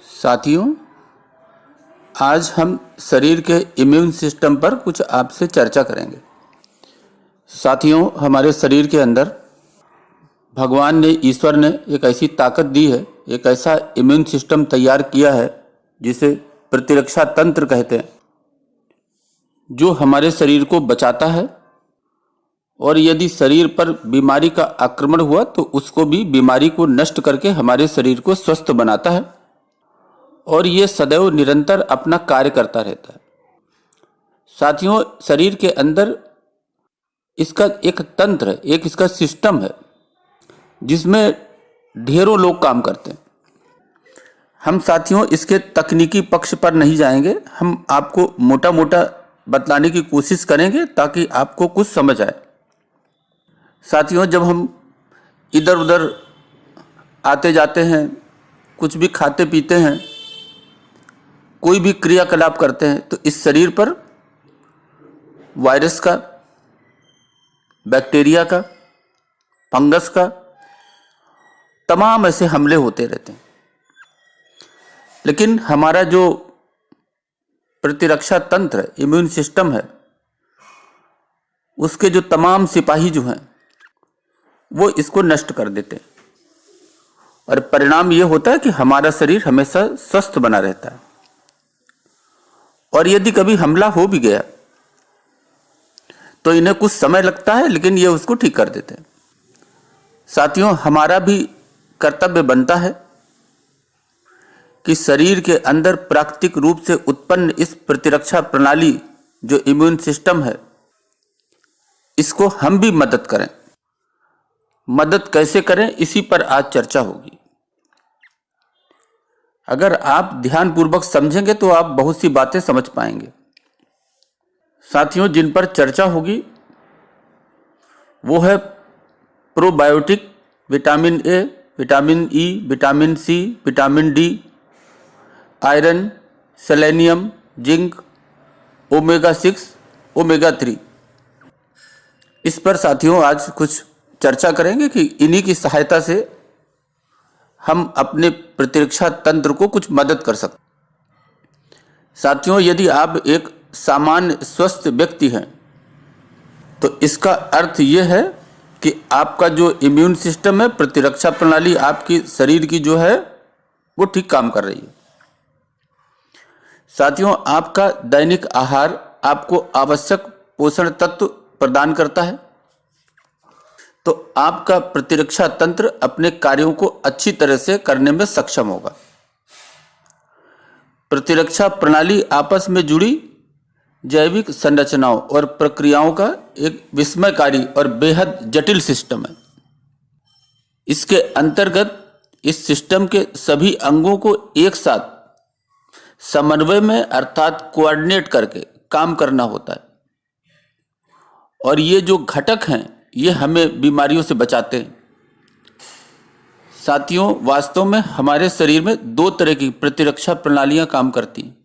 साथियों, आज हम शरीर के इम्यून सिस्टम पर कुछ आपसे चर्चा करेंगे। साथियों, हमारे शरीर के अंदर भगवान ने, ईश्वर ने एक ऐसी ताकत दी है, एक ऐसा इम्यून सिस्टम तैयार किया है जिसे प्रतिरक्षा तंत्र कहते हैं, जो हमारे शरीर को बचाता है और यदि शरीर पर बीमारी का आक्रमण हुआ तो उसको भी, बीमारी को नष्ट करके हमारे शरीर को स्वस्थ बनाता है और ये सदैव निरंतर अपना कार्य करता रहता है। साथियों, शरीर के अंदर इसका एक तंत्र है, एक इसका सिस्टम है जिसमें ढेरों लोग काम करते हैं। हम साथियों इसके तकनीकी पक्ष पर नहीं जाएंगे, हम आपको मोटा मोटा बतलाने की कोशिश करेंगे ताकि आपको कुछ समझ आए। साथियों, जब हम इधर उधर आते जाते हैं, कुछ भी खाते पीते हैं, कोई भी क्रियाकलाप करते हैं, तो इस शरीर पर वायरस का, बैक्टीरिया का, फंगस का, तमाम ऐसे हमले होते रहते हैं। लेकिन हमारा जो प्रतिरक्षा तंत्र है, इम्यून सिस्टम है, उसके जो तमाम सिपाही जो हैं वो इसको नष्ट कर देते हैं और परिणाम ये होता है कि हमारा शरीर हमेशा स्वस्थ बना रहता है। और यदि कभी हमला हो भी गया तो इन्हें कुछ समय लगता है, लेकिन ये उसको ठीक कर देते हैं। साथियों, हमारा भी कर्तव्य बनता है कि शरीर के अंदर प्राकृतिक रूप से उत्पन्न इस प्रतिरक्षा प्रणाली जो इम्यून सिस्टम है, इसको हम भी मदद करें। मदद कैसे करें, इसी पर आज चर्चा होगी। अगर आप ध्यानपूर्वक समझेंगे तो आप बहुत सी बातें समझ पाएंगे। साथियों, जिन पर चर्चा होगी वो है probiotic, vitamin A, vitamin E, vitamin C, vitamin D, iron, selenium, zinc, omega 6, omega 3। इस पर साथियों आज कुछ चर्चा करेंगे कि इन्हीं की सहायता से हम अपने प्रतिरक्षा तंत्र को कुछ मदद कर सकते। साथियों, यदि आप एक सामान्य स्वस्थ व्यक्ति हैं तो इसका अर्थ यह है कि आपका जो इम्यून सिस्टम है, प्रतिरक्षा प्रणाली आपकी शरीर की जो है वो ठीक काम कर रही है। साथियों, आपका दैनिक आहार आपको आवश्यक पोषण तत्व प्रदान करता है, तो आपका प्रतिरक्षा तंत्र अपने कार्यों को अच्छी तरह से करने में सक्षम होगा। प्रतिरक्षा प्रणाली आपस में जुड़ी जैविक संरचनाओं और प्रक्रियाओं का एक विस्मयकारी और बेहद जटिल सिस्टम है। इसके अंतर्गत इस सिस्टम के सभी अंगों को एक साथ समन्वय में, अर्थात कोऑर्डिनेट करके काम करना होता है और ये जो घटक हैं ये हमें बीमारियों से बचाते हैं। साथियों, वास्तव में हमारे शरीर में दो तरह की प्रतिरक्षा प्रणालियां काम करती हैं।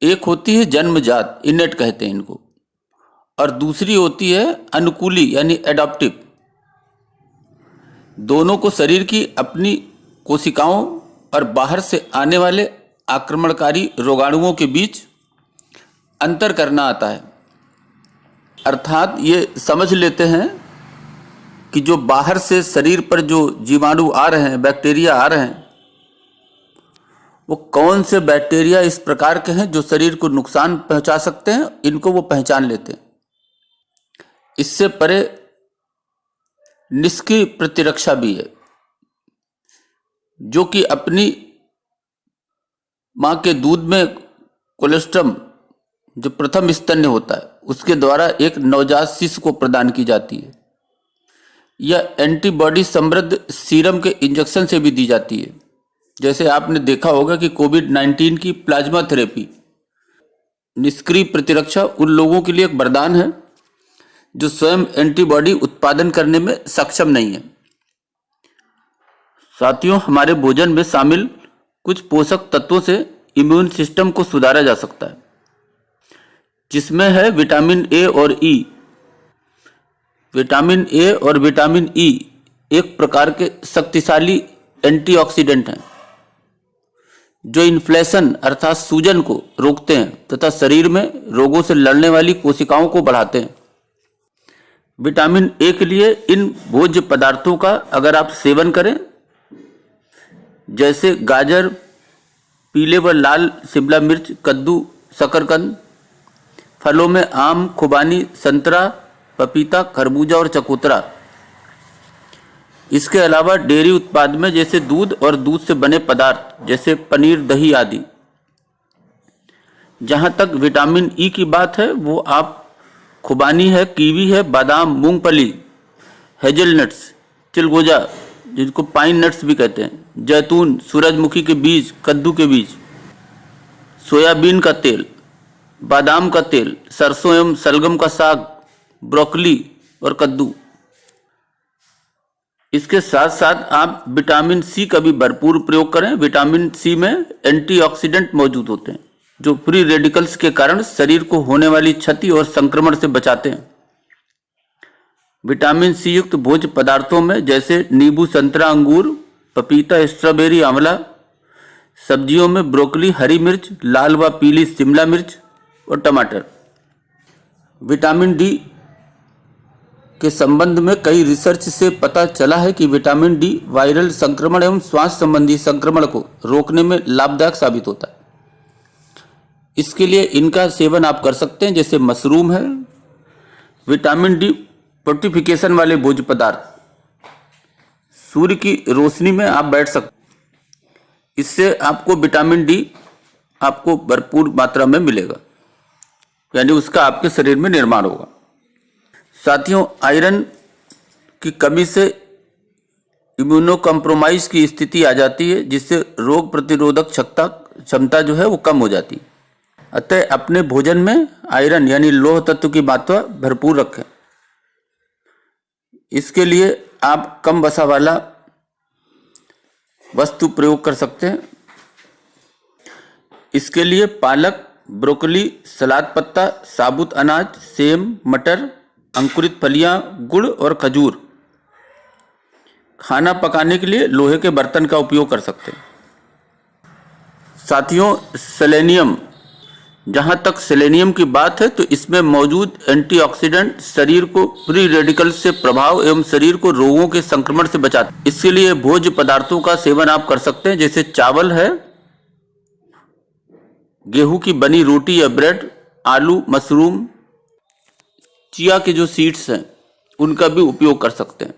एक होती है जन्मजात, इनेट कहते हैं इनको, और दूसरी होती है अनुकूली यानी एडॉप्टिव। दोनों को शरीर की अपनी कोशिकाओं और बाहर से आने वाले आक्रमणकारी रोगाणुओं के बीच अंतर करना आता है। अर्थात ये समझ लेते हैं कि जो बाहर से शरीर पर जो जीवाणु आ रहे हैं, बैक्टीरिया आ रहे हैं, वो कौन से बैक्टीरिया इस प्रकार के हैं जो शरीर को नुकसान पहुंचा सकते हैं, इनको वो पहचान लेते हैं। इससे परे निष्क्रिय प्रतिरक्षा भी है, जो कि अपनी मां के दूध में कोलेस्ट्रम जो प्रथम स्तन्य होता है उसके द्वारा एक नवजात शिशु को प्रदान की जाती है, या एंटीबॉडी समृद्ध सीरम के इंजेक्शन से भी दी जाती है। जैसे आपने देखा होगा कि कोविड-19 की प्लाज्मा थेरेपी, निष्क्रिय प्रतिरक्षा उन लोगों के लिए एक वरदान है जो स्वयं एंटीबॉडी उत्पादन करने में सक्षम नहीं है। साथियों, हमारे भोजन में शामिल कुछ पोषक तत्वों से इम्यून सिस्टम को सुधारा जा सकता है, जिसमें है विटामिन ए और ई। विटामिन ए और विटामिन ई एक प्रकार के शक्तिशाली एंटीऑक्सीडेंट हैं जो इन्फ्लेशन अर्थात सूजन को रोकते हैं तथा शरीर में रोगों से लड़ने वाली कोशिकाओं को बढ़ाते हैं। विटामिन ए के लिए इन भोज्य पदार्थों का अगर आप सेवन करें, जैसे गाजर, पीले व लाल शिमला मिर्च, कद्दू, शकरकंद, फलों में आम, खुबानी, संतरा, पपीता, खरबूजा और चकोतरा। इसके अलावा डेयरी उत्पाद में जैसे दूध और दूध से बने पदार्थ जैसे पनीर, दही आदि। जहां तक विटामिन ई की बात है, वो आप खुबानी है, कीवी है, बादाम, मूंगफली, हेजलनट्स, चिलगोजा जिनको पाइन नट्स भी कहते हैं, जैतून, सूरजमुखी के बीज, कद्दू के बीज, सोयाबीन का तेल, बादाम का तेल, सरसों एवं सलगम का साग, ब्रोकली और कद्दू। इसके साथ साथ आप विटामिन सी का भी भरपूर प्रयोग करें। विटामिन सी में एंटीऑक्सीडेंट मौजूद होते हैं जो फ्री रेडिकल्स के कारण शरीर को होने वाली क्षति और संक्रमण से बचाते हैं। विटामिन सी युक्त भोज्य पदार्थों में जैसे नींबू, संतरा, अंगूर, पपीता, स्ट्रॉबेरी, आंवला, सब्जियों में ब्रोकली, हरी मिर्च, लाल व पीली शिमला मिर्च और टमाटर। विटामिन डी के संबंध में कई रिसर्च से पता चला है कि विटामिन डी वायरल संक्रमण एवं श्वास संबंधी संक्रमण को रोकने में लाभदायक साबित होता है। इसके लिए इनका सेवन आप कर सकते हैं, जैसे मशरूम है। विटामिन डी फोर्टिफिकेशन वाले भोज्य पदार्थ, सूर्य की रोशनी में आप बैठ सकते हैं, इससे आपको विटामिन डी आपको भरपूर मात्रा में मिलेगा, यानी उसका आपके शरीर में निर्माण होगा। साथियों, आयरन की कमी से इम्यूनो कॉम्प्रोमाइज की स्थिति आ जाती है, जिससे रोग प्रतिरोधक क्षमता जो है वो कम हो जाती है। अतः अपने भोजन में आयरन यानी लौह तत्व की मात्रा भरपूर रखें। इसके लिए आप कम वसा वाला वस्तु प्रयोग कर सकते हैं। इसके लिए पालक, ब्रोकली, सलाद पत्ता, साबुत अनाज, सेम, मटर, अंकुरित फलियां, गुड़ और खजूर। खाना पकाने के लिए लोहे के बर्तन का उपयोग कर सकते हैं। साथियों, सेलेनियम, जहां तक सेलेनियम की बात है तो इसमें मौजूद एंटीऑक्सीडेंट शरीर को फ्री रेडिकल से प्रभाव एवं शरीर को रोगों के संक्रमण से बचाते हैं। इसके लिए भोज्य पदार्थों का सेवन आप कर सकते हैं, जैसे चावल है, गेहूं की बनी रोटी या ब्रेड, आलू, मशरूम, चिया के जो सीड्स हैं उनका भी उपयोग कर सकते हैं।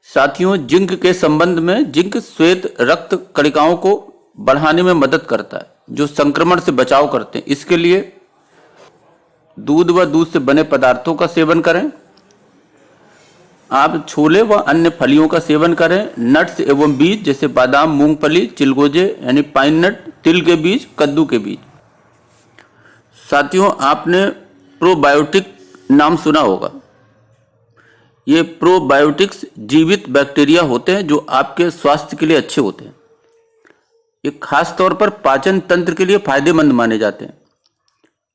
साथियों, जिंक के संबंध में, जिंक श्वेत रक्त कणिकाओं को बढ़ाने में मदद करता है, जो संक्रमण से बचाव करते हैं। इसके लिए दूध व दूध से बने पदार्थों का सेवन करें। आप छोले व अन्य फलियों का सेवन करें। नट्स एवं बीज जैसे बादाम, मूंगफली, चिलगोजे यानी पाइन नट, तिल के बीज, कद्दू के बीज। साथियों, आपने प्रोबायोटिक नाम सुना होगा। ये प्रोबायोटिक्स जीवित बैक्टीरिया होते हैं जो आपके स्वास्थ्य के लिए अच्छे होते हैं। ये खास तौर पर पाचन तंत्र के लिए फायदेमंद माने जाते हैं।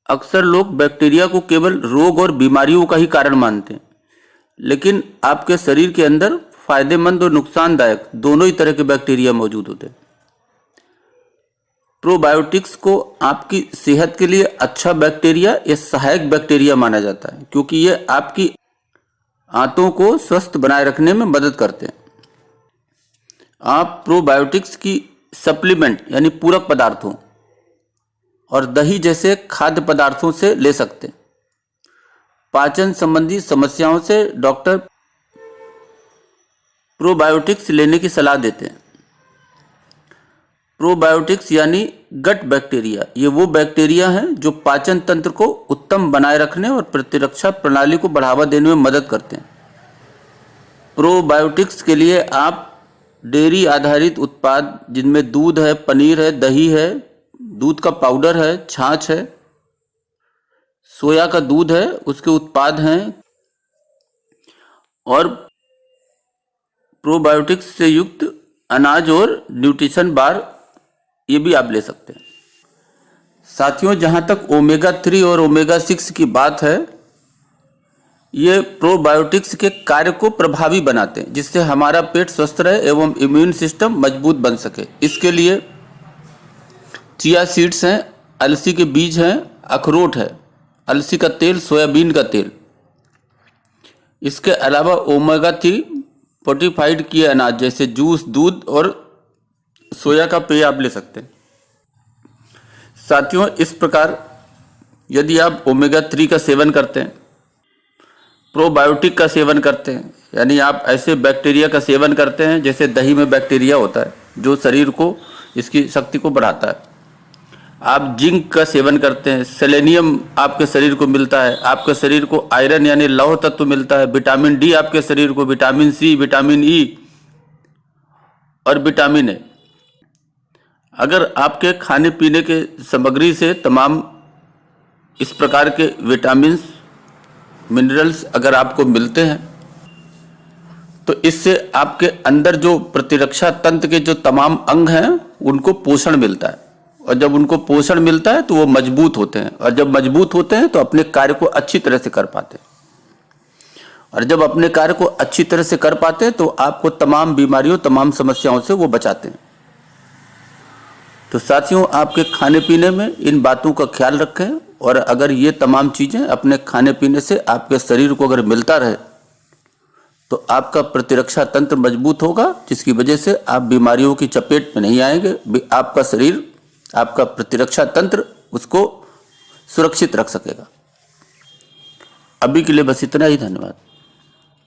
अक्सर लोग बैक्टीरिया को केवल रोग और बीमारियों का ही कारण मानते हैं, लेकिन आपके शरीर के अंदर फायदेमंद और नुकसानदायक दोनों ही तरह के बैक्टीरिया मौजूद होते हैं। प्रोबायोटिक्स को आपकी सेहत के लिए अच्छा बैक्टीरिया या सहायक बैक्टीरिया माना जाता है, क्योंकि ये आपकी आंतों को स्वस्थ बनाए रखने में मदद करते हैं। आप प्रोबायोटिक्स की सप्लीमेंट यानी पूरक पदार्थों और दही जैसे खाद्य पदार्थों से ले सकते हैं। पाचन संबंधी समस्याओं से डॉक्टर प्रोबायोटिक्स लेने की सलाह देते हैं। प्रोबायोटिक्स यानी गट बैक्टीरिया, ये वो बैक्टीरिया हैं जो पाचन तंत्र को उत्तम बनाए रखने और प्रतिरक्षा प्रणाली को बढ़ावा देने में मदद करते हैं। प्रोबायोटिक्स के लिए आप डेयरी आधारित उत्पाद जिनमें दूध है, पनीर है, दही है, दूध का पाउडर है, छाछ है, सोया का दूध है, उसके उत्पाद हैं, और प्रोबायोटिक्स से युक्त अनाज और न्यूट्रिशन बार ये भी आप ले सकते हैं। साथियों, जहाँ तक ओमेगा 3 और ओमेगा 6 की बात है, ये प्रोबायोटिक्स के कार्य को प्रभावी बनाते हैं, जिससे हमारा पेट स्वस्थ रहे एवं इम्यून सिस्टम मजबूत बन सके। इसके लिए चिया सीड्स हैं, अलसी के बीज हैं, अखरोट है, अलसी का तेल, सोयाबीन का तेल। इसके अलावा ओमेगा 3 फोर्टिफाइड किए अनाज जैसे जूस, दूध और सोया का पेय आप ले सकते हैं। साथियों, इस प्रकार यदि आप ओमेगा 3 का सेवन करते हैं, प्रोबायोटिक का सेवन करते हैं, यानी आप ऐसे बैक्टीरिया का सेवन करते हैं जैसे दही में बैक्टीरिया होता है जो शरीर को, इसकी शक्ति को बढ़ाता है। आप जिंक का सेवन करते हैं, सेलेनियम आपके शरीर को मिलता है, आपके शरीर को आयरन यानी लौह तत्व मिलता है, विटामिन डी आपके शरीर को, विटामिन सी, विटामिन ई और विटामिन ए। अगर आपके खाने पीने के सामग्री से तमाम इस प्रकार के विटामिन, मिनरल्स अगर आपको मिलते हैं तो इससे आपके अंदर जो प्रतिरक्षा तंत्र के जो तमाम अंग हैं उनको पोषण मिलता है, और जब उनको पोषण मिलता है तो वो मजबूत होते हैं, और जब मजबूत होते हैं तो अपने कार्य को अच्छी तरह से कर पाते हैं, और जब अपने कार्य को अच्छी तरह से कर पाते हैं तो आपको तमाम बीमारियों, तमाम समस्याओं से वो बचाते हैं। तो साथियों, आपके खाने पीने में इन बातों का ख्याल रखें, और अगर ये तमाम चीज़ें अपने खाने पीने से आपके शरीर को अगर मिलता रहे तो आपका प्रतिरक्षा तंत्र मजबूत होगा, जिसकी वजह से आप बीमारियों की चपेट में नहीं आएंगे। आपका शरीर, आपका प्रतिरक्षा तंत्र उसको सुरक्षित रख सकेगा। अभी के लिए बस इतना ही। धन्यवाद।